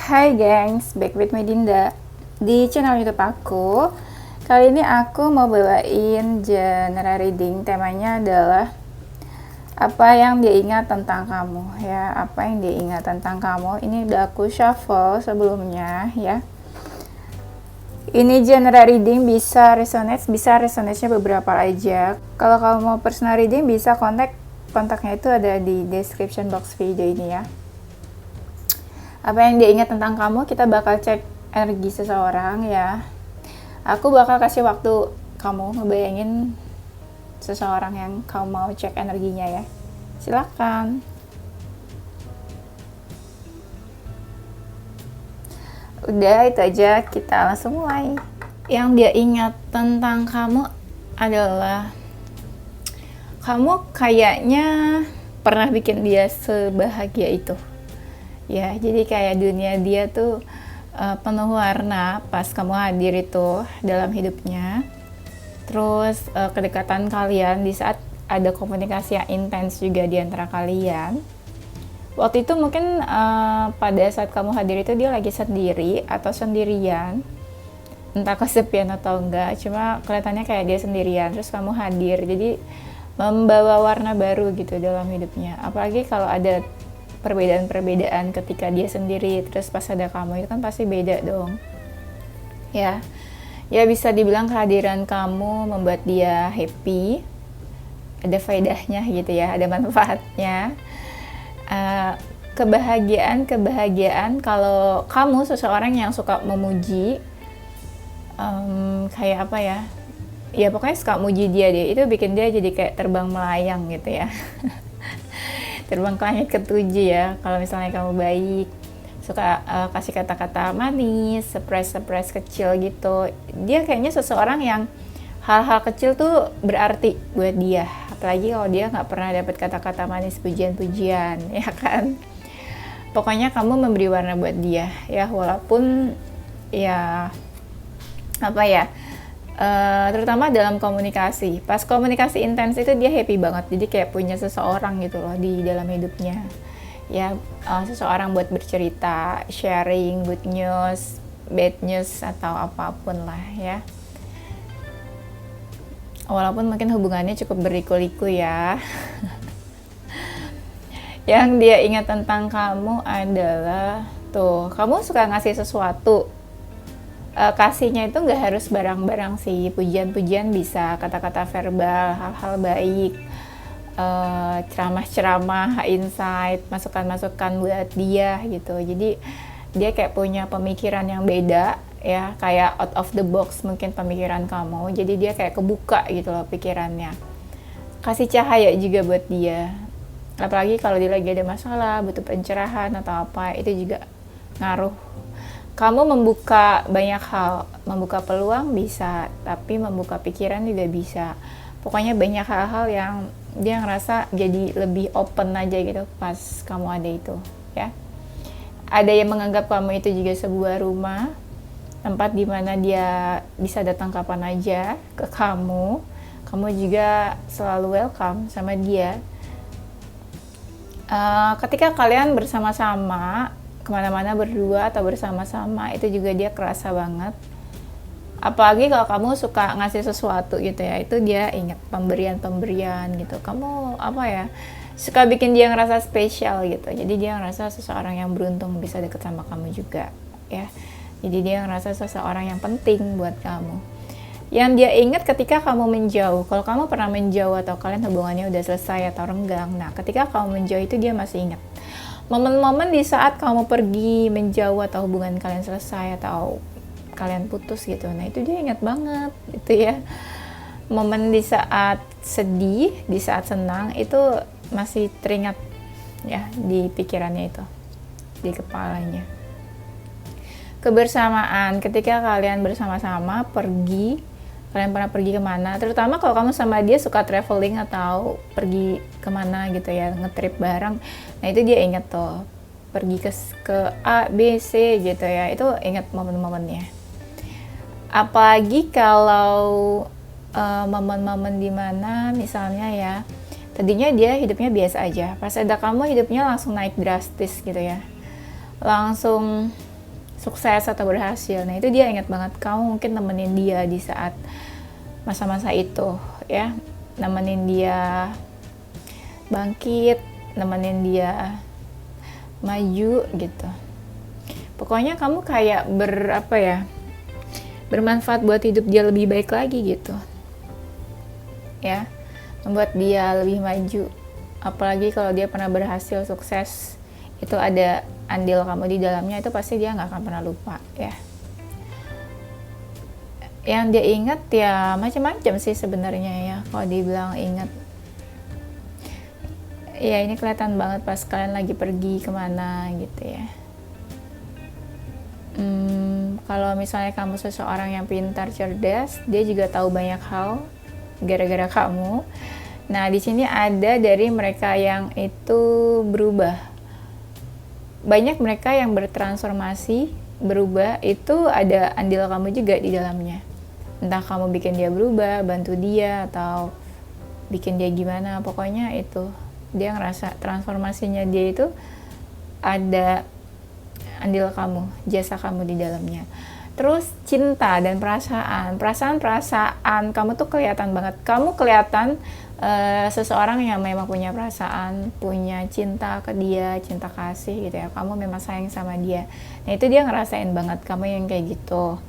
Hai gengs, back with me Dinda di channel YouTube aku. Kali ini aku mau bawain genre reading. Temanya adalah apa yang dia ingat tentang kamu ya, apa yang dia ingat tentang kamu. Ini udah aku shuffle sebelumnya ya. Ini genre reading bisa resonate-nya beberapa aja. Kalau kamu mau personal reading bisa kontaknya itu ada di description box video ini ya. Apa yang dia ingat tentang kamu, kita bakal cek energi seseorang ya. Aku bakal kasih waktu kamu ngebayangin seseorang yang kamu mau cek energinya ya. Silakan. Udah, itu aja, kita langsung mulai. Yang dia ingat tentang kamu adalah kamu kayaknya pernah bikin dia sebahagia itu. Ya, jadi kayak dunia dia tuh penuh warna pas kamu hadir itu dalam hidupnya. Terus kedekatan kalian di saat ada komunikasi yang intens juga di antara kalian. Waktu itu mungkin pada saat kamu hadir itu dia lagi sendiri atau sendirian. Entah kesepian atau enggak, cuma kelihatannya kayak dia sendirian. Terus kamu hadir, jadi membawa warna baru gitu dalam hidupnya. Apalagi kalau ada perbedaan-perbedaan ketika dia sendiri terus pas ada kamu, itu kan pasti beda dong ya. Bisa dibilang kehadiran kamu membuat dia happy, ada faedahnya gitu ya, ada manfaatnya. Kebahagiaan kalau kamu seseorang yang suka memuji, kayak apa ya, pokoknya suka muji dia deh, itu bikin dia jadi kayak terbang melayang gitu ya. Terbang ke langit ketujuh ya. Kalau misalnya kamu baik, suka kasih kata-kata manis, surprise kecil gitu, dia kayaknya seseorang yang hal-hal kecil tuh berarti buat dia. Apalagi kalau dia nggak pernah dapat kata-kata manis, pujian-pujian ya kan. Pokoknya kamu memberi warna buat dia ya, walaupun ya apa ya, terutama dalam komunikasi. Pas komunikasi intens itu dia happy banget, jadi kayak punya seseorang gitu loh di dalam hidupnya ya. Seseorang buat bercerita, sharing good news, bad news atau apapun lah ya. Walaupun mungkin hubungannya cukup berliku-liku ya. Yang dia ingat tentang kamu adalah tuh, kamu suka ngasih sesuatu. Kasihnya itu nggak harus barang-barang sih, pujian-pujian bisa, kata-kata verbal, hal-hal baik, ceramah-ceramah, insight, masukan-masukan buat dia gitu. Jadi dia kayak punya pemikiran yang beda ya, kayak out of the box mungkin pemikiran kamu. Jadi dia kayak kebuka gitu loh pikirannya. Kasih cahaya juga buat dia. Apalagi kalau dia lagi ada masalah, butuh pencerahan atau apa, itu juga ngaruh. Kamu membuka banyak hal, membuka peluang bisa, tapi membuka pikiran juga bisa. Pokoknya banyak hal-hal yang dia ngerasa jadi lebih open aja gitu pas kamu ada itu ya. Ada yang menganggap kamu itu juga sebuah rumah, tempat dimana dia bisa datang kapan aja ke kamu. Kamu juga selalu welcome sama dia. Ketika kalian bersama-sama kemana-mana berdua atau bersama-sama, itu juga dia kerasa banget. Apalagi kalau kamu suka ngasih sesuatu gitu ya, itu dia ingat pemberian gitu. Kamu apa ya, suka bikin dia ngerasa spesial gitu. Jadi dia ngerasa seseorang yang beruntung bisa deket sama kamu juga ya. Jadi dia ngerasa seseorang yang penting buat kamu. Yang dia ingat ketika kamu menjauh. Kalau kamu pernah menjauh atau kalian hubungannya udah selesai atau renggang, nah ketika kamu menjauh itu dia masih ingat. Momen-momen di saat kamu pergi menjauh atau hubungan kalian selesai atau kalian putus gitu, nah itu dia ingat banget gitu ya. Momen di saat sedih, di saat senang, itu masih teringat ya di pikirannya itu, di kepalanya. Kebersamaan, ketika kalian bersama-sama pergi, kalian pernah pergi kemana, terutama kalau kamu sama dia suka traveling atau pergi kemana gitu ya, ngetrip bareng, nah itu dia ingat tuh, pergi ke A, B, C gitu ya, itu ingat momen-momennya. Apalagi kalau momen-momen dimana misalnya ya, tadinya dia hidupnya biasa aja, pas ada kamu hidupnya langsung naik drastis gitu ya, langsung sukses atau berhasil. Nah itu dia ingat banget kamu mungkin nemenin dia di saat masa-masa itu ya, nemenin dia bangkit, nemenin dia maju gitu. Pokoknya kamu kayak bermanfaat buat hidup dia lebih baik lagi gitu ya, membuat dia lebih maju. Apalagi kalau dia pernah berhasil, sukses, itu ada andil kamu di dalamnya, itu pasti dia nggak akan pernah lupa ya. Yang dia ingat ya macam-macam sih sebenarnya ya, kalau dibilang ingat ya ini kelihatan banget pas kalian lagi pergi kemana gitu ya. Kalau misalnya kamu seseorang yang pintar, cerdas, dia juga tahu banyak hal gara-gara kamu. Nah, di sini ada dari mereka yang itu berubah. Banyak mereka yang bertransformasi, berubah, itu ada andil kamu juga di dalamnya. Entah kamu bikin dia berubah, bantu dia, atau bikin dia gimana, pokoknya itu. Dia ngerasa transformasinya dia itu ada andil kamu, jasa kamu di dalamnya. Terus cinta dan perasaan kamu tuh kelihatan banget. Kamu kelihatan seseorang yang memang punya perasaan, punya cinta ke dia, cinta kasih gitu ya. Kamu memang sayang sama dia. Nah itu dia ngerasain banget kamu yang kayak gitu.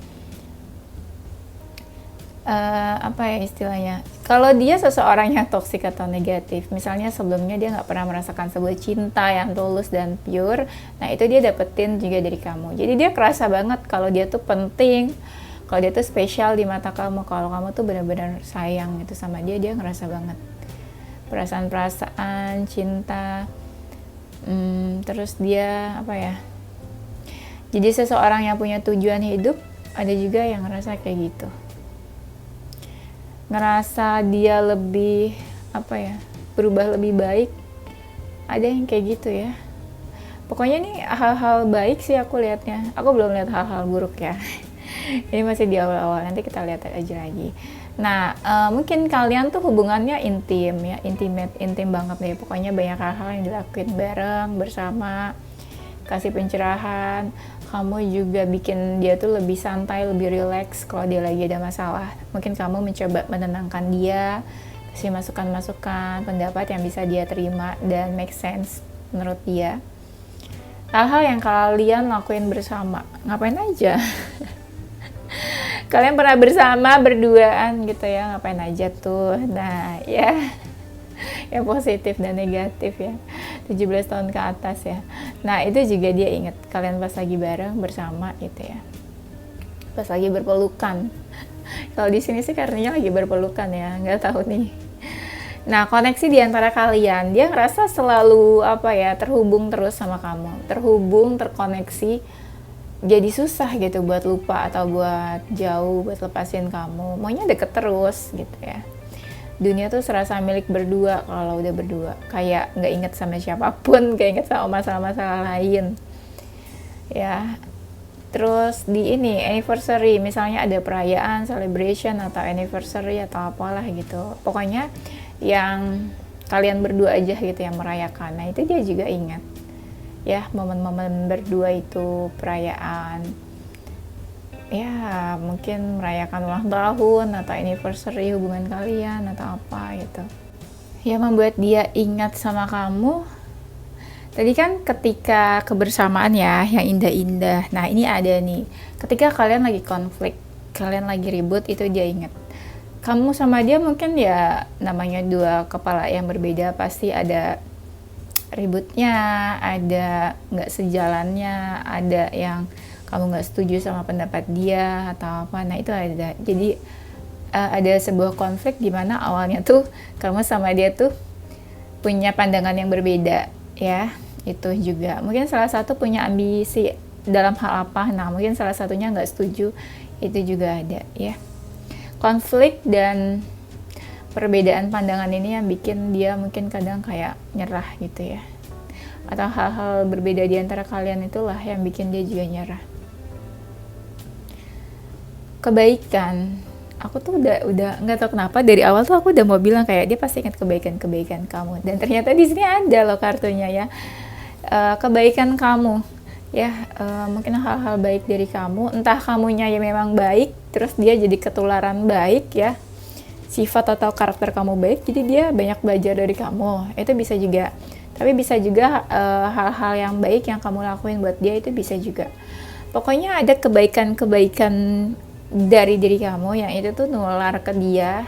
Apa ya istilahnya, kalau dia seseorang yang toksik atau negatif, misalnya sebelumnya dia nggak pernah merasakan sebuah cinta yang tulus dan pure, nah itu dia dapetin juga dari kamu. Jadi dia kerasa banget kalau dia tuh penting, kalau dia tuh spesial di mata kamu, kalau kamu tuh benar-benar sayang gitu sama dia, dia ngerasa banget perasaan cinta. Terus dia apa ya, jadi seseorang yang punya tujuan hidup. Ada juga yang ngerasa kayak gitu, ngerasa dia lebih berubah lebih baik. Ada yang kayak gitu ya. Pokoknya nih hal-hal baik sih aku lihatnya. Aku belum lihat hal-hal buruk ya. Ini masih di awal-awal, nanti kita lihat aja lagi. Nah, mungkin kalian tuh hubungannya intim ya, intim banget nih. Pokoknya banyak hal-hal yang dilakuin bareng, bersama, kasih pencerahan. Kamu juga bikin dia tuh lebih santai, lebih rileks kalau dia lagi ada masalah. Mungkin kamu mencoba menenangkan dia, kasih masukan-masukan, pendapat yang bisa dia terima dan make sense menurut dia. Hal-hal yang kalian lakuin bersama, ngapain aja? Kalian pernah bersama, berduaan gitu ya, ngapain aja tuh. Nah ya, yang positif dan negatif ya, 17 tahun ke atas ya. Nah itu juga dia inget kalian pas lagi bareng bersama gitu ya, pas lagi berpelukan. Kalau di sini sih karenanya lagi berpelukan ya, nggak tahu nih. Nah koneksi di antara kalian, dia ngerasa selalu terhubung terus sama kamu, terkoneksi. Jadi susah gitu buat lupa atau buat jauh, buat lepasin kamu, maunya deket terus gitu ya. Dunia tuh serasa milik berdua kalau udah berdua, kayak nggak inget sama siapapun, nggak inget sama masalah-masalah lain ya. Terus di ini anniversary, misalnya ada perayaan, celebration atau anniversary atau apalah gitu, pokoknya yang kalian berdua aja gitu yang merayakan. Nah itu dia juga ingat ya, momen-momen berdua itu, perayaan ya, mungkin merayakan ulang tahun atau anniversary hubungan kalian atau apa gitu ya, membuat dia ingat sama kamu. Tadi kan ketika kebersamaan ya yang indah-indah. Nah ini ada nih, ketika kalian lagi konflik, kalian lagi ribut, itu dia ingat kamu sama dia. Mungkin ya namanya dua kepala yang berbeda, pasti ada ributnya, ada nggak sejalannya, ada yang kamu nggak setuju sama pendapat dia atau apa. Nah itu ada. Jadi ada sebuah konflik di mana awalnya tuh kamu sama dia tuh punya pandangan yang berbeda ya. Itu juga mungkin salah satu punya ambisi dalam hal apa. Nah mungkin salah satunya nggak setuju, itu juga ada ya. Konflik dan perbedaan pandangan ini yang bikin dia mungkin kadang kayak nyerah gitu ya, atau hal-hal berbeda di antara kalian itulah yang bikin dia juga nyerah. Kebaikan, aku tuh udah nggak tahu kenapa dari awal tuh aku udah mau bilang kayak dia pasti ingat kebaikan kamu, dan ternyata di sini ada loh kartunya ya. Kebaikan kamu ya, mungkin hal-hal baik dari kamu, entah kamunya ya memang baik terus dia jadi ketularan baik ya, sifat atau karakter kamu baik jadi dia banyak belajar dari kamu, itu bisa juga. Tapi bisa juga hal-hal yang baik yang kamu lakuin buat dia, itu bisa juga. Pokoknya ada kebaikan-kebaikan dari diri kamu yang itu tuh nular ke dia,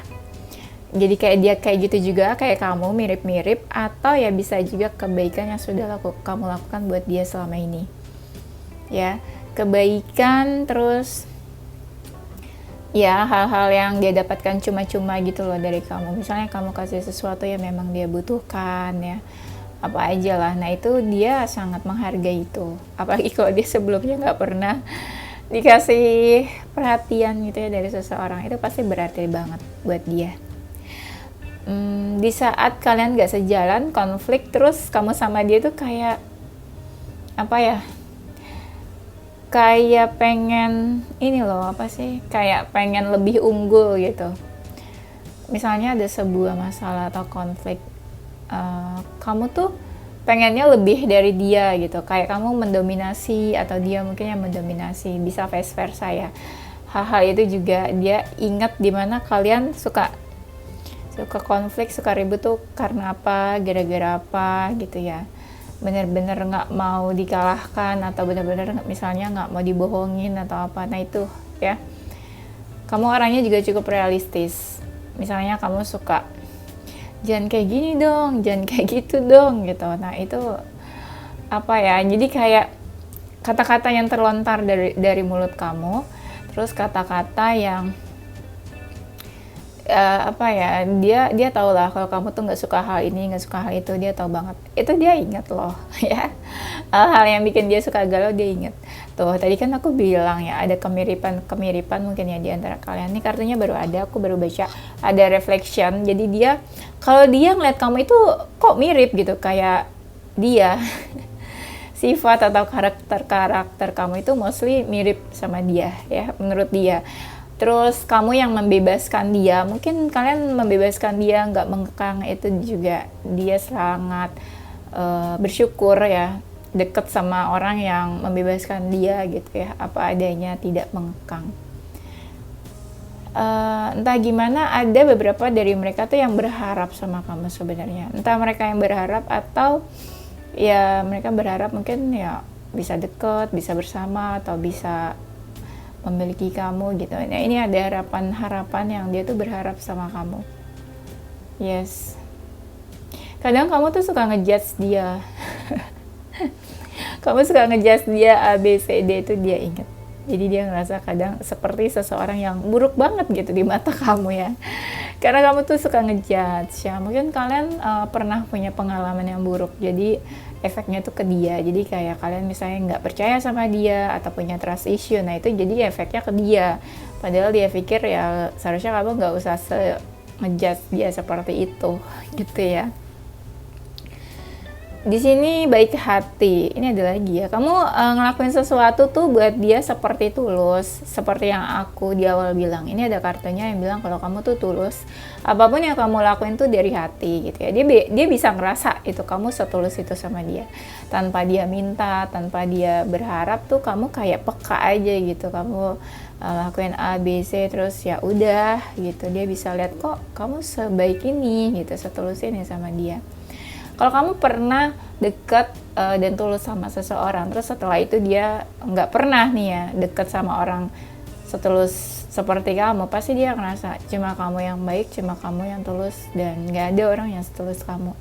jadi kayak dia kayak gitu juga kayak kamu, mirip-mirip. Atau ya bisa juga kebaikan yang sudah kamu lakukan buat dia selama ini ya, kebaikan. Terus ya hal-hal yang dia dapatkan cuma-cuma gitu loh dari kamu, misalnya kamu kasih sesuatu yang memang dia butuhkan ya, apa aja lah. Nah itu dia sangat menghargai itu, apalagi kalau dia sebelumnya nggak pernah dikasih perhatian gitu ya dari seseorang, itu pasti berarti banget buat dia. Di saat kalian gak sejalan, konflik, terus kamu sama dia tuh kayak apa ya, kayak pengen ini loh, apa sih, kayak pengen lebih unggul gitu. Misalnya ada sebuah masalah atau konflik, kamu tuh pengennya lebih dari dia gitu, kayak kamu mendominasi atau dia mungkin yang mendominasi, bisa vice versa ya. Hal-hal itu juga dia ingat dimana kalian suka konflik, suka ribut tuh karena apa, gara-gara apa gitu ya, bener-bener nggak mau dikalahkan atau bener-bener misalnya nggak mau dibohongin atau apa. Nah itu ya, kamu orangnya juga cukup realistis, misalnya kamu suka jangan kayak gini dong, jangan kayak gitu dong gitu. Nah itu apa ya, jadi kayak kata-kata yang terlontar dari mulut kamu, terus kata-kata yang apa ya, dia tahu lah kalau kamu tuh nggak suka hal ini, nggak suka hal itu, dia tahu banget itu, dia ingat loh ya, hal yang bikin dia suka galau dia ingat. Tuh tadi kan aku bilang ya ada kemiripan mungkin ya di antara kalian. Ini kartunya baru ada, aku baru baca, ada reflection. Jadi dia, kalau dia ngeliat kamu itu kok mirip gitu kayak dia sifat atau karakter kamu itu mostly mirip sama dia ya, menurut dia. Terus kamu yang membebaskan dia, mungkin kalian membebaskan dia, nggak mengekang, itu juga dia sangat bersyukur ya, deket sama orang yang membebaskan dia gitu ya, apa adanya, tidak mengekang. Entah gimana, ada beberapa dari mereka tuh yang berharap sama kamu sebenarnya, entah mereka yang berharap atau ya mereka berharap mungkin ya bisa deket, bisa bersama, atau bisa memiliki kamu gitu. Nah ini ada harapan yang dia tuh berharap sama kamu. Yes. Kadang kamu tuh suka ngejudge dia. Kamu suka ngejudge dia A, B, C, D, itu dia ingat. Jadi dia ngerasa kadang seperti seseorang yang buruk banget gitu di mata kamu ya. Karena kamu tuh suka ngejudge ya. Mungkin kalian pernah punya pengalaman yang buruk. Jadi efeknya tuh ke dia. Jadi kayak kalian misalnya nggak percaya sama dia atau punya trust issue. Nah itu jadi efeknya ke dia. Padahal dia pikir ya seharusnya kamu nggak usah ngejudge dia seperti itu gitu ya. Di sini baik hati, ini ada lagi ya, kamu ngelakuin sesuatu tuh buat dia seperti tulus, seperti yang aku di awal bilang. Ini ada kartunya yang bilang kalau kamu tuh tulus, apapun yang kamu lakuin tuh dari hati gitu ya. Dia bisa ngerasa itu kamu setulus itu sama dia, tanpa dia minta, tanpa dia berharap, tuh kamu kayak peka aja gitu. Kamu lakuin A, B, C, terus ya udah gitu, dia bisa lihat kok kamu sebaik ini gitu, setulus ini sama dia. Kalau kamu pernah deket dan tulus sama seseorang, terus setelah itu dia nggak pernah nih ya deket sama orang setulus seperti kamu, pasti dia ngerasa cuma kamu yang baik, cuma kamu yang tulus, dan nggak ada orang yang setulus kamu.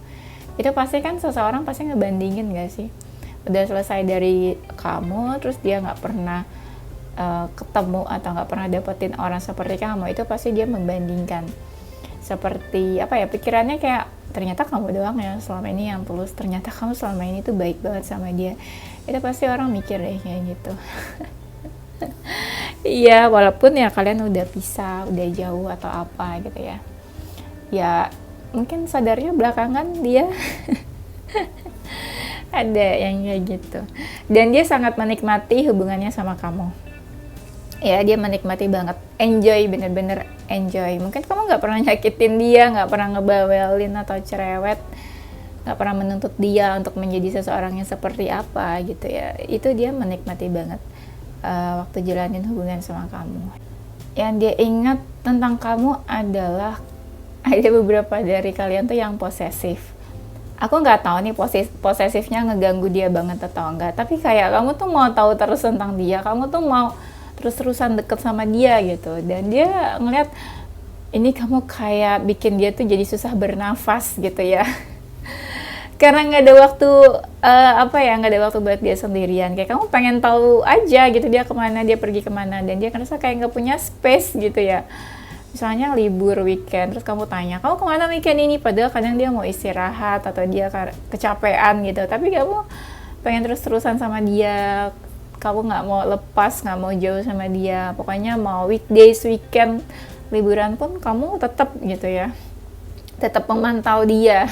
Itu pasti kan seseorang pasti ngebandingin nggak sih? Udah selesai dari kamu, terus dia nggak pernah ketemu atau nggak pernah dapetin orang seperti kamu, itu pasti dia membandingkan. Seperti apa ya, pikirannya kayak ternyata kamu doang ya selama ini yang tulus, ternyata kamu selama ini tuh baik banget sama dia. Itu pasti orang mikir deh kayak gitu. Iya, walaupun ya kalian udah pisah, udah jauh atau apa gitu ya. Ya mungkin sadarnya belakangan dia ada yang kayak gitu. Dan dia sangat menikmati hubungannya sama kamu. Ya dia menikmati banget, enjoy, bener-bener enjoy. Mungkin kamu nggak pernah nyakitin dia, nggak pernah ngebawelin atau cerewet, nggak pernah menuntut dia untuk menjadi seseorang yang seperti apa gitu ya. Itu dia menikmati banget waktu jalanin hubungan sama kamu. Yang dia ingat tentang kamu adalah ada beberapa dari kalian tuh yang posesif. Aku nggak tahu nih posesifnya ngeganggu dia banget atau enggak, tapi kayak kamu tuh mau tahu terus tentang dia, kamu tuh mau terus-terusan deket sama dia gitu, dan dia ngeliat ini kamu kayak bikin dia tuh jadi susah bernafas gitu ya. Karena nggak ada waktu nggak ada waktu buat dia sendirian, kayak kamu pengen tahu aja gitu dia kemana, dia pergi kemana, dan dia ngerasa kayak nggak punya space gitu ya. Misalnya libur weekend, terus kamu tanya, kamu kemana weekend ini? Padahal kadang dia mau istirahat atau dia kecapean gitu, tapi kamu pengen terus-terusan sama dia, kamu nggak mau lepas, nggak mau jauh sama dia, pokoknya mau weekdays, weekend, liburan pun kamu tetap gitu ya, tetap memantau dia.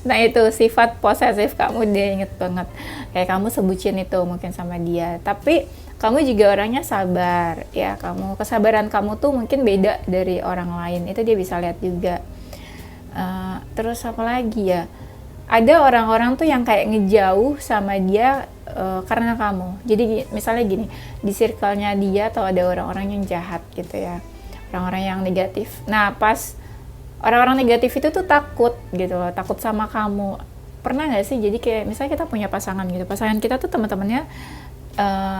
Nah itu sifat posesif kamu, dia inget banget, kayak kamu sebutin itu mungkin sama dia, tapi kamu juga orangnya sabar ya, kesabaran kamu tuh mungkin beda dari orang lain, itu dia bisa lihat juga. Terus apa lagi ya, ada orang-orang tuh yang kayak ngejauh sama dia karena kamu. Jadi misalnya gini, di circle-nya dia atau ada orang-orang yang jahat gitu ya, orang-orang yang negatif. Nah pas orang-orang negatif itu tuh takut gitu loh, takut sama kamu. Pernah nggak sih, jadi kayak misalnya kita punya pasangan gitu, pasangan kita tuh teman-temannya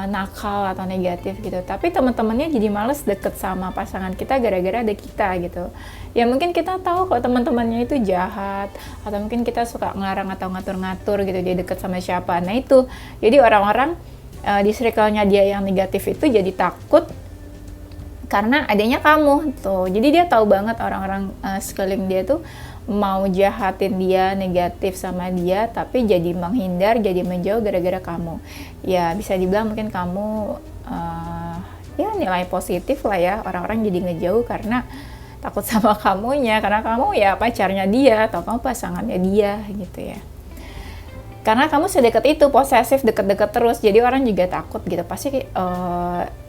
nakal atau negatif gitu, tapi teman-temannya jadi males deket sama pasangan kita gara-gara ada kita gitu. Ya mungkin kita tahu kalau teman-temannya itu jahat, atau mungkin kita suka ngelarang atau ngatur-ngatur gitu dia deket sama siapa. Nah itu, jadi orang-orang di circle-nya dia yang negatif itu jadi takut karena adanya kamu tuh. Jadi dia tahu banget orang-orang sekeliling dia tuh mau jahatin dia, negatif sama dia, tapi jadi menghindar, jadi menjauh gara-gara kamu. Ya bisa dibilang mungkin kamu ya nilai positif lah ya, orang-orang jadi ngejauh karena takut sama kamunya, karena kamu ya pacarnya dia atau kamu pasangannya dia gitu ya. Karena kamu sedekat itu, posesif, deket-deket terus, jadi orang juga takut gitu, pasti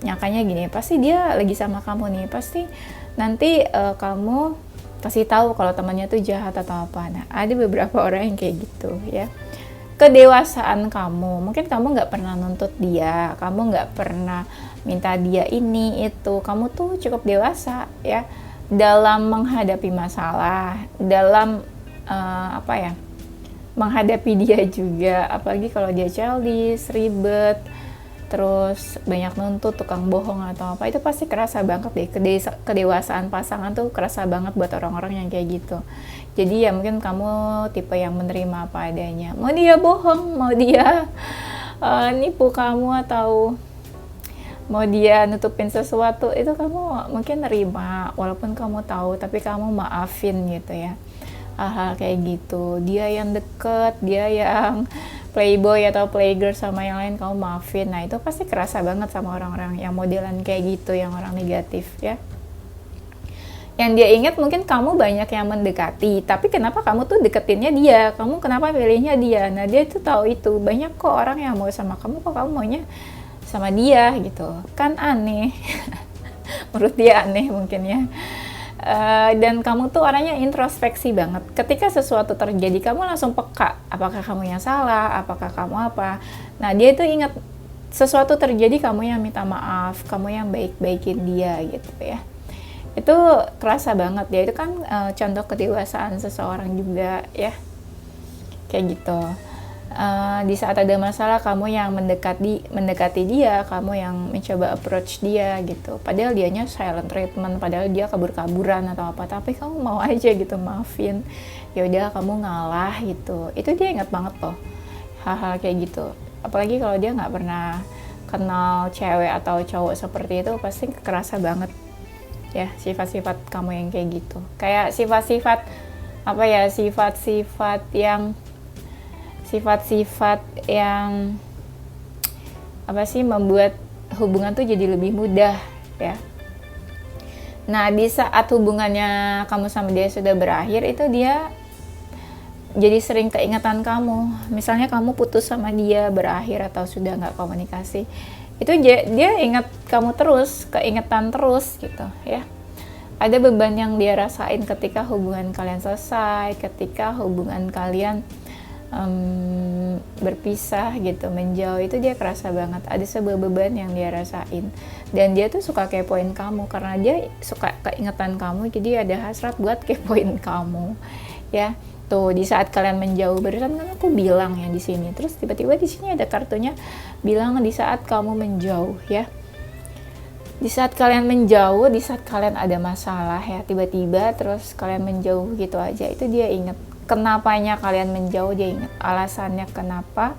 nyangkanya gini, pasti dia lagi sama kamu nih, pasti nanti kamu kasih tahu kalau temannya tuh jahat atau apa. Nah ada beberapa orang yang kayak gitu ya. Kedewasaan kamu, mungkin kamu nggak pernah nuntut dia, kamu nggak pernah minta dia ini itu, kamu tuh cukup dewasa ya dalam menghadapi masalah, dalam menghadapi dia juga, apalagi kalau dia childish, ribet, terus banyak nuntut, tukang bohong atau apa, itu pasti kerasa banget deh. Kedewasaan pasangan tuh kerasa banget buat orang-orang yang kayak gitu. Jadi ya mungkin kamu tipe yang menerima apa adanya, mau dia bohong, mau dia nipu kamu, atau mau dia nutupin sesuatu, itu kamu mungkin nerima walaupun kamu tahu, tapi kamu maafin gitu ya. Hal-hal kayak gitu, dia yang deket, dia yang playboy atau playgirl sama yang lain, kamu maafin. Nah itu pasti kerasa banget sama orang-orang yang modelan kayak gitu, yang orang negatif ya. Yang dia ingat mungkin kamu banyak yang mendekati, tapi kenapa kamu tuh deketinnya dia, kamu kenapa pilihnya dia. Nah dia tuh tahu itu, banyak kok orang yang mau sama kamu, kok kamu maunya sama dia gitu, kan aneh. Menurut dia aneh mungkin ya. Dan kamu tuh orangnya introspeksi banget. Ketika sesuatu terjadi, kamu langsung peka, apakah kamu yang salah, apakah kamu apa. Nah dia tuh ingat sesuatu terjadi, kamu yang minta maaf, kamu yang baik-baikin dia gitu ya. Itu kerasa banget ya, itu kan contoh kedewasaan seseorang juga ya, kayak gitu. Di saat ada masalah, kamu yang mendekati dia, kamu yang mencoba approach dia gitu, padahal dianya silent treatment, padahal dia kabur-kaburan atau apa, tapi kamu mau aja gitu maafin, ya udah kamu ngalah gitu. Itu dia ingat banget loh hal-hal kayak gitu, apalagi kalau dia nggak pernah kenal cewek atau cowok seperti itu, pasti kerasa banget ya sifat-sifat kamu yang kayak gitu. Kayak sifat-sifat apa ya, sifat-sifat yang apa sih, membuat hubungan tuh jadi lebih mudah ya. Nah di saat hubungannya kamu sama dia sudah berakhir, itu dia jadi sering keingatan kamu. Misalnya kamu putus sama dia, berakhir atau sudah nggak komunikasi, itu dia ingat kamu terus, keingetan terus gitu ya. ada beban yang dia rasain ketika hubungan kalian selesai, ketika hubungan kalian berpisah gitu, menjauh, itu dia kerasa banget. Ada sebuah beban yang dia rasain, dan dia tuh suka kepoin kamu karena dia suka keingetan kamu, jadi ada hasrat buat kepoin kamu, ya. Tuh di saat kalian menjauh, barusan kan aku bilang ya di sini, terus tiba-tiba di sini ada kartunya bilang di saat kamu menjauh, ya. Di saat kalian menjauh, di saat kalian ada masalah ya, tiba-tiba terus kalian menjauh gitu aja, itu dia inget. Kenapanya kalian menjauh dia inget, alasannya kenapa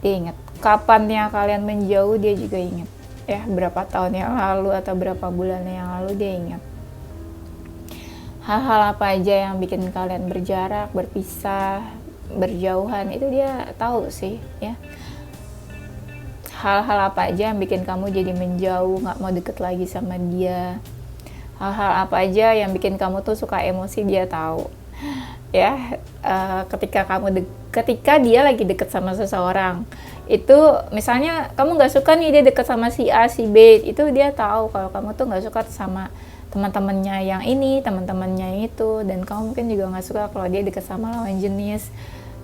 dia inget, kapannya kalian menjauh dia juga inget, ya, berapa tahun yang lalu atau berapa bulan yang lalu dia inget. Hal-hal apa aja yang bikin kalian berjarak, berpisah, berjauhan, itu dia tahu sih, ya. Hal-hal apa aja yang bikin kamu jadi menjauh, gak mau deket lagi sama dia. Hal-hal apa aja yang bikin kamu tuh suka emosi, dia tahu. Ya, ketika dia lagi deket sama seseorang, itu misalnya kamu nggak suka nih dia deket sama si A, si B, itu dia tahu kalau kamu tuh nggak suka sama teman-temannya yang ini, teman-temannya yang itu, dan kamu mungkin juga nggak suka kalau dia deket sama lawan jenis,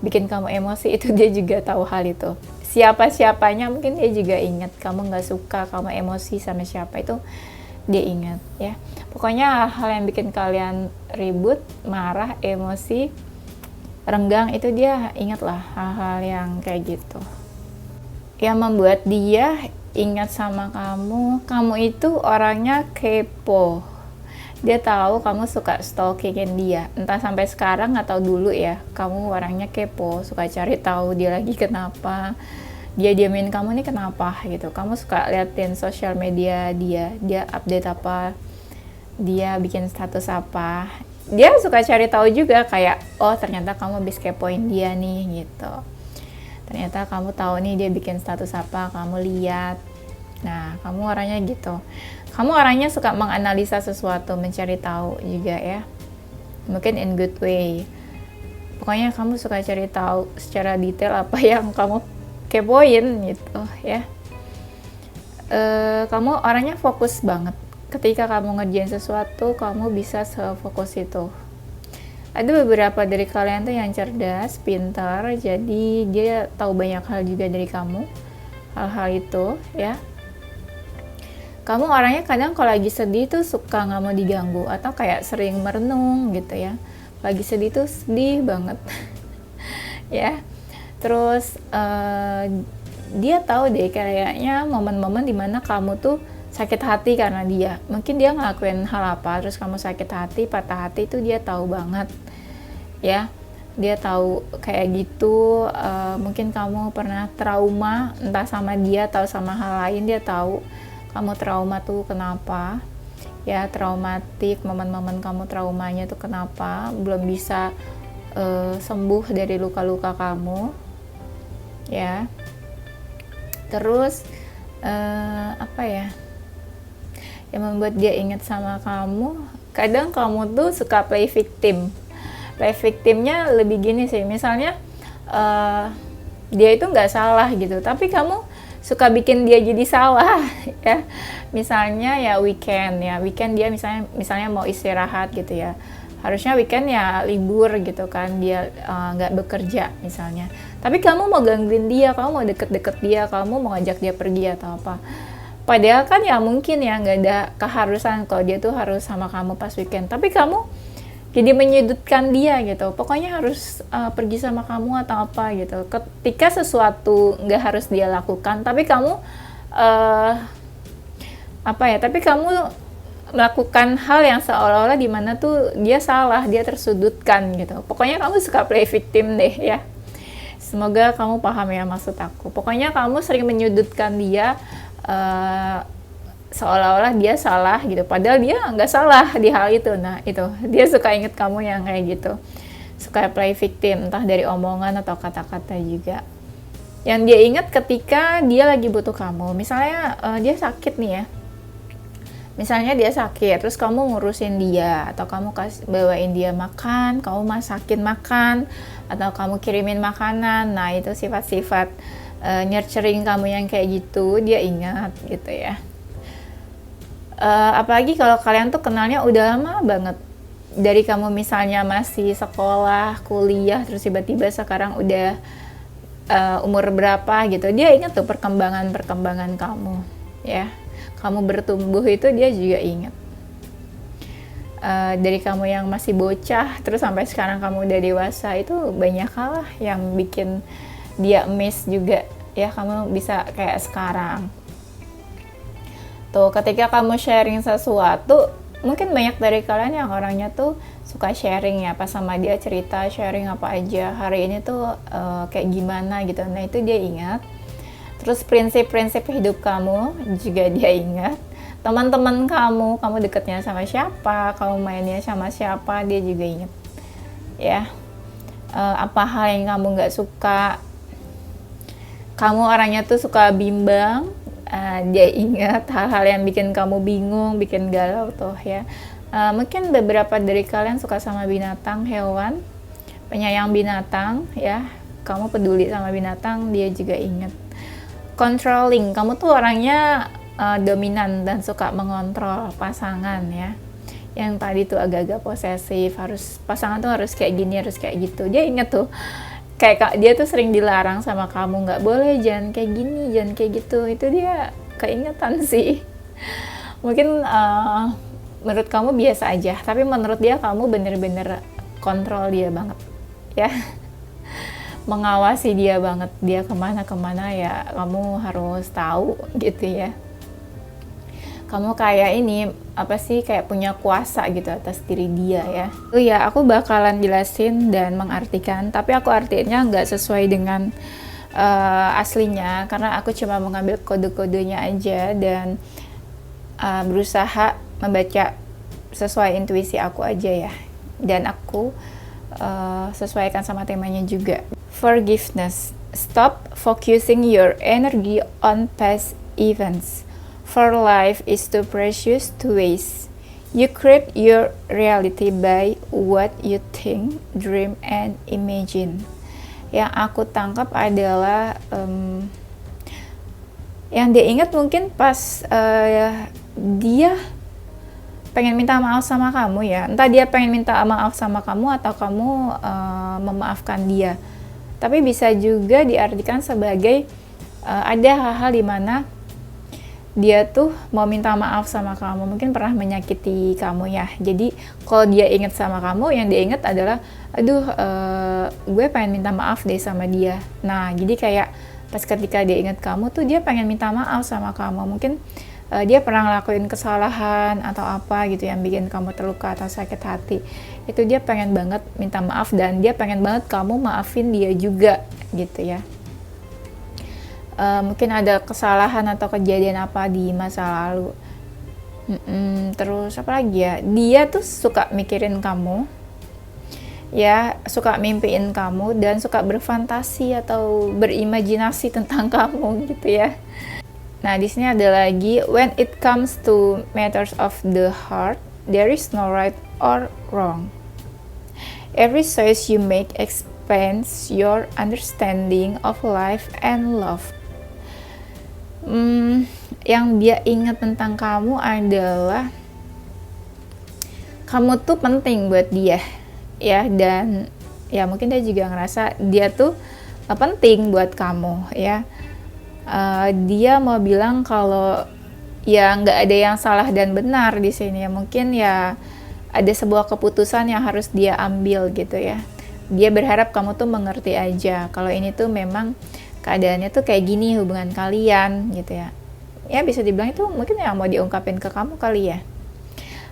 bikin kamu emosi, itu dia juga tahu hal itu. Siapa-siapanya mungkin dia juga ingat kamu nggak suka, kamu emosi sama siapa, itu dia ingat, ya. Pokoknya hal yang bikin kalian ribut, marah, emosi, renggang, itu dia ingat lah, hal-hal yang kayak gitu. Yang membuat dia ingat sama kamu itu orangnya kepo. Dia tahu kamu suka stalkingin dia, entah sampai sekarang atau dulu ya, kamu orangnya kepo, suka cari tahu dia lagi kenapa, dia diamin kamu nih kenapa gitu. Kamu suka liatin sosial media dia update apa, dia bikin status apa. Dia suka cari tahu juga, kayak oh ternyata kamu habis kepoin dia nih gitu. Ternyata kamu tahu nih dia bikin status apa, kamu lihat. Nah, kamu orangnya gitu. Kamu orangnya suka menganalisa sesuatu, mencari tahu juga ya. Mungkin in good way. Pokoknya kamu suka cari tahu secara detail apa yang kamu kepoin gitu ya. Kamu orangnya fokus banget. Ketika kamu ngerjain sesuatu, kamu bisa sefokus itu. Ada beberapa dari kalian tuh yang cerdas, pintar, jadi dia tahu banyak hal juga dari kamu, hal-hal itu ya. Kamu orangnya kadang kalau lagi sedih tuh suka nggak mau diganggu, atau kayak sering merenung gitu ya. Lagi sedih tuh sedih banget ya. Terus dia tahu deh kayaknya momen-momen dimana kamu tuh sakit hati karena dia. Mungkin dia ngelakuin hal apa, terus kamu sakit hati, patah hati, itu dia tahu banget ya. Dia tahu kayak gitu. Mungkin kamu pernah trauma, entah sama dia atau sama hal lain, dia tahu kamu trauma tuh kenapa ya, traumatik, momen-momen kamu traumanya tuh kenapa, belum bisa sembuh dari luka-luka kamu ya. Terus apa ya yang membuat dia ingat sama kamu, kadang kamu tuh suka play victim. Play victimnya lebih gini sih, misalnya dia itu nggak salah gitu, tapi kamu suka bikin dia jadi salah ya. Misalnya ya weekend dia misalnya mau istirahat gitu ya, harusnya weekend ya libur gitu kan, dia nggak bekerja misalnya, tapi kamu mau gangguin dia, kamu mau deket-deket dia, kamu mau ngajak dia pergi atau apa. Padahal kan ya mungkin ya nggak ada keharusan kalau dia tuh harus sama kamu pas weekend, tapi kamu jadi menyudutkan dia gitu, pokoknya harus pergi sama kamu atau apa gitu. Ketika sesuatu nggak harus dia lakukan, tapi kamu tapi kamu melakukan hal yang seolah-olah dimana tuh dia salah, dia tersudutkan gitu. Pokoknya kamu suka play victim deh ya. Semoga kamu paham ya maksud aku. Pokoknya kamu sering menyudutkan dia, seolah-olah dia salah gitu, padahal dia nggak salah di hal itu. Nah itu, dia suka inget kamu yang kayak gitu, suka play victim, entah dari omongan atau kata-kata juga. Yang dia ingat ketika dia lagi butuh kamu, misalnya dia sakit nih ya, misalnya dia sakit, terus kamu ngurusin dia, atau kamu bawain dia makan, kamu masakin makan, atau kamu kirimin makanan. Nah itu sifat-sifat nurturing kamu yang kayak gitu, dia ingat gitu ya. Apalagi kalau kalian tuh kenalnya udah lama banget. Dari kamu misalnya masih sekolah, kuliah, terus tiba-tiba sekarang udah umur berapa gitu. Dia ingat tuh perkembangan kamu, ya. Kamu bertumbuh itu dia juga ingat. Dari kamu yang masih bocah, terus sampai sekarang kamu udah dewasa, itu banyak hal lah yang bikin dia miss juga. Ya, kamu bisa kayak sekarang. Tuh, ketika kamu sharing sesuatu, mungkin banyak dari kalian yang orangnya tuh suka sharing ya, pas sama dia cerita, sharing apa aja, hari ini tuh kayak gimana gitu. Nah, itu dia ingat. Terus prinsip-prinsip hidup kamu juga dia ingat. Teman-teman kamu dekatnya sama siapa, kamu mainnya sama siapa, dia juga ingat. Ya, apa hal yang kamu nggak suka, kamu orangnya tuh suka bimbang, dia ingat hal-hal yang bikin kamu bingung, bikin galau tuh ya. Mungkin beberapa dari kalian suka sama binatang, hewan, penyayang binatang ya. Kamu peduli sama binatang, dia juga ingat. Controlling, kamu tuh orangnya dominan dan suka mengontrol pasangan ya. Yang tadi tuh agak-agak posesif, pasangan tuh harus kayak gini, harus kayak gitu. Dia ingat tuh. Kayak dia tuh sering dilarang sama kamu, nggak boleh, jangan kayak gini, jangan kayak gitu. Itu dia keingetan sih. Mungkin menurut kamu biasa aja, tapi menurut dia kamu bener-bener kontrol dia banget ya. Mengawasi dia banget, dia kemana-kemana ya kamu harus tahu gitu ya. Kamu kayak ini, apa sih, kayak punya kuasa gitu atas diri dia ya. Oh ya, aku bakalan jelasin dan mengartikan, tapi aku artinya nggak sesuai dengan aslinya, karena aku cuma mengambil kode-kodenya aja dan berusaha membaca sesuai intuisi aku aja ya. Dan aku sesuaikan sama temanya juga. Forgiveness. Stop focusing your energy on past events. For life is too precious to waste. You create your reality by what you think, dream, and imagine. Yang aku tangkap adalah yang dia ingat mungkin pas dia pengen minta maaf sama kamu ya. Entah dia pengen minta maaf sama kamu atau kamu memaafkan dia. Tapi bisa juga diartikan sebagai ada hal-hal di mana dia tuh mau minta maaf sama kamu, mungkin pernah menyakiti kamu ya. Jadi kalau dia inget sama kamu, yang dia inget adalah, aduh, gue pengen minta maaf deh sama dia. Nah, jadi kayak pas ketika dia inget kamu tuh dia pengen minta maaf sama kamu. Mungkin dia pernah ngelakuin kesalahan atau apa gitu yang bikin kamu terluka atau sakit hati. Itu dia pengen banget minta maaf dan dia pengen banget kamu maafin dia juga gitu ya. Mungkin ada kesalahan atau kejadian apa di masa lalu. Terus apa lagi ya, dia tuh suka mikirin kamu ya, suka mimpiin kamu dan suka berfantasi atau berimajinasi tentang kamu gitu ya. Nah, di sini ada lagi, when it comes to matters of the heart, there is no right or wrong. Every choice you make expands your understanding of life and love. Yang dia ingat tentang kamu adalah kamu tuh penting buat dia ya, dan ya mungkin dia juga ngerasa dia tuh penting buat kamu ya. Dia mau bilang kalau ya nggak ada yang salah dan benar di sini ya, mungkin ya ada sebuah keputusan yang harus dia ambil gitu ya. Dia berharap kamu tuh mengerti aja kalau ini tuh memang keadaannya tuh kayak gini hubungan kalian gitu ya. Ya bisa dibilang itu mungkin yang mau diungkapin ke kamu kali ya.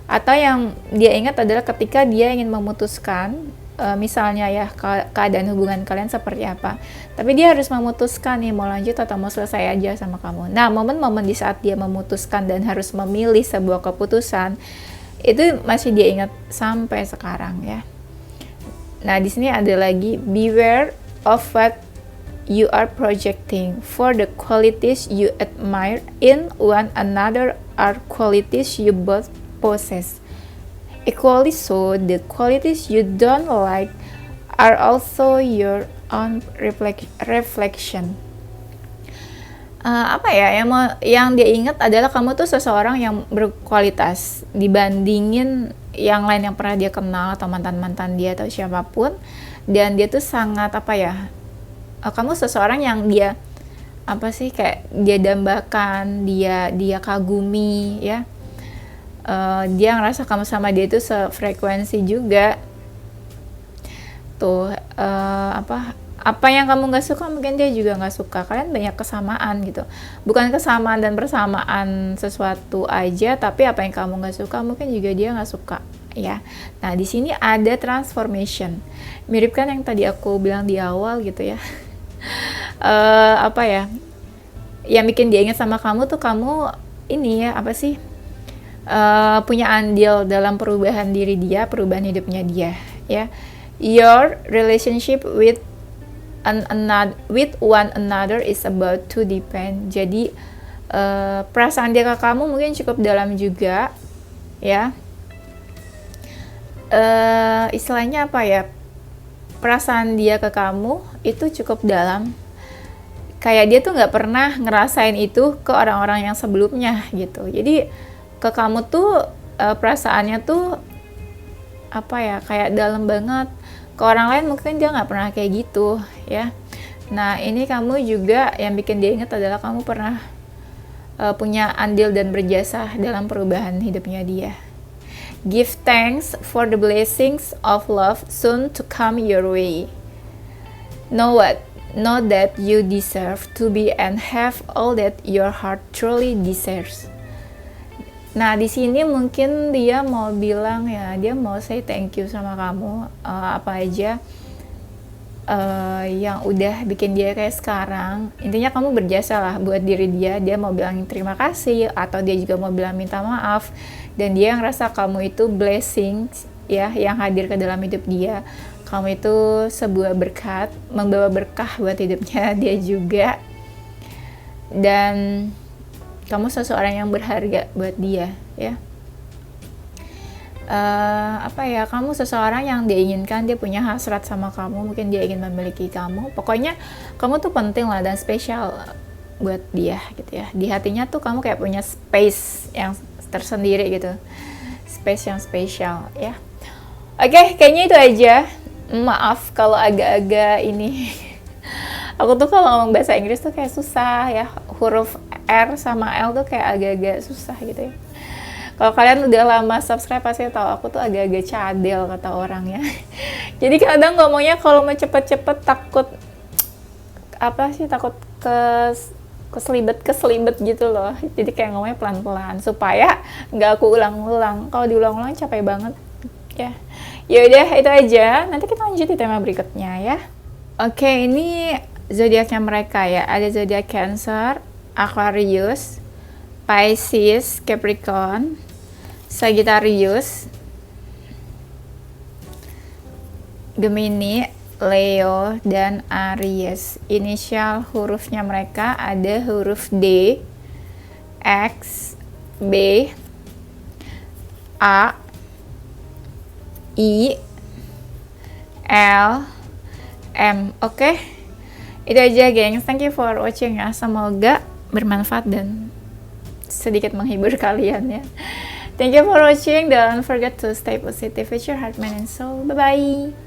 Atau yang dia ingat adalah ketika dia ingin memutuskan, misalnya ya keadaan hubungan kalian seperti apa. Tapi dia harus memutuskan nih mau lanjut atau mau selesai aja sama kamu. Nah, momen-momen di saat dia memutuskan dan harus memilih sebuah keputusan, itu masih dia ingat sampai sekarang ya. Nah, di sini ada lagi, beware of what you are projecting, for the qualities you admire in one another are qualities you both possess. Equally so, the qualities you don't like are also your own reflection. Apa ya, yang dia ingat adalah kamu tuh seseorang yang berkualitas dibandingin yang lain yang pernah dia kenal atau mantan-mantan dia atau siapapun. Dan dia tuh sangat apa ya, kamu seseorang yang dia apa sih, kayak dia dambakan, dia kagumi ya. Dia ngerasa kamu sama dia itu sefrekuensi juga tuh. Apa yang kamu nggak suka mungkin dia juga nggak suka. Kalian banyak kesamaan gitu, bukan kesamaan dan persamaan sesuatu aja, tapi apa yang kamu nggak suka mungkin juga dia nggak suka ya. Nah di sini ada transformation, mirip kan yang tadi aku bilang di awal gitu ya. Apa ya yang bikin dia ingat sama kamu tuh, kamu ini ya apa sih, punya andil dalam perubahan diri dia, perubahan hidupnya dia ya. Your relationship with one another is about to depend. Jadi perasaan dia ke kamu mungkin cukup dalam juga ya. Istilahnya apa ya, perasaan dia ke kamu itu cukup dalam, kayak dia tuh nggak pernah ngerasain itu ke orang-orang yang sebelumnya gitu. Jadi ke kamu tuh perasaannya tuh apa ya, kayak dalam banget. Ke orang lain mungkin dia nggak pernah kayak gitu ya. Nah ini kamu juga yang bikin dia ingat adalah kamu pernah punya andil dan berjasa dalam perubahan hidupnya dia. Give thanks for the blessings of love soon to come your way. Know that you deserve to be and have all that your heart truly desires. Nah di sini mungkin dia mau bilang ya, dia mau say thank you sama kamu, apa aja yang udah bikin dia kayak sekarang. Intinya kamu berjasa lah buat diri dia. Dia mau bilang terima kasih, atau dia juga mau bilang minta maaf. Dan dia ngerasa kamu itu blessing ya, yang hadir ke dalam hidup dia. Kamu itu sebuah berkat, membawa berkah buat hidupnya dia juga. Dan kamu seseorang yang berharga buat dia ya. Apa ya, kamu seseorang yang dia inginkan, dia punya hasrat sama kamu, mungkin dia ingin memiliki kamu. Pokoknya kamu tuh penting lah dan spesial buat dia gitu ya. Di hatinya tuh kamu kayak punya space yang tersendiri gitu, space yang spesial ya. Oke, kayaknya itu aja. Maaf kalau agak-agak ini aku tuh kalau ngomong bahasa Inggris tuh kayak susah ya, huruf R sama L tuh kayak agak-agak susah gitu ya. Kalau kalian udah lama subscribe pasti tahu aku tuh agak-agak cadel kata orang ya. Jadi kadang ngomongnya kalau mau cepet-cepet takut keselibet gitu loh. Jadi kayak ngomongnya pelan-pelan supaya nggak aku ulang-ulang. Kalau diulang-ulang capek banget ya. Ya udah itu aja. Nanti kita lanjut di tema berikutnya ya. Oke, ini zodiaknya mereka ya. Ada zodiak Cancer, Aquarius, Pisces, Capricorn, Sagittarius, Gemini, Leo, dan Aries. Inisial hurufnya mereka ada huruf D, X, B, A, I, L, M. Oke, itu aja gengs. Thank you for watching ya. Semoga bermanfaat dan sedikit menghibur kalian ya. Thank you for watching. Don't forget to stay positive with your heart, mind, and soul. Bye bye.